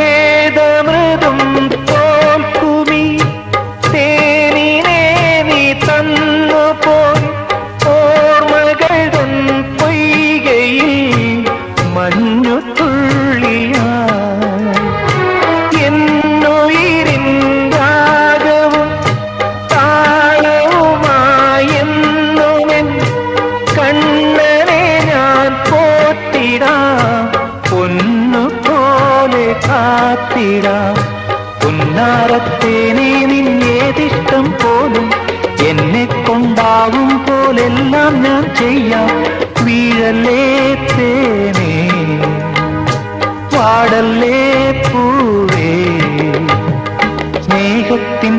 ഏതമൃതും തോൽക്കുമീ തേനിനെ നീ തന്നുപോയി ഓർമ്മകൾ തൻ പൊയ്കയിൽ മഞ്ഞുതുള്ളിയായി എന്നുയിരിൻ രാഗവും താളവുമായി എന്നുമെൻ കണ്ണനെ ഞാൻ പോറ്റിടാം പൊന്നുപോലെ കാത്തിടാം പുന്നാരത്തേനെ നിന്നേതിഷ്ടം പോലും എന്നെ കൊണ്ടാവും പോലെല്ലാം ഞാൻ ചെയ്യാം വീഴല്ലേ തേനേ വാടല്ലേ പൂവേ സ്നേഹത്തിൻ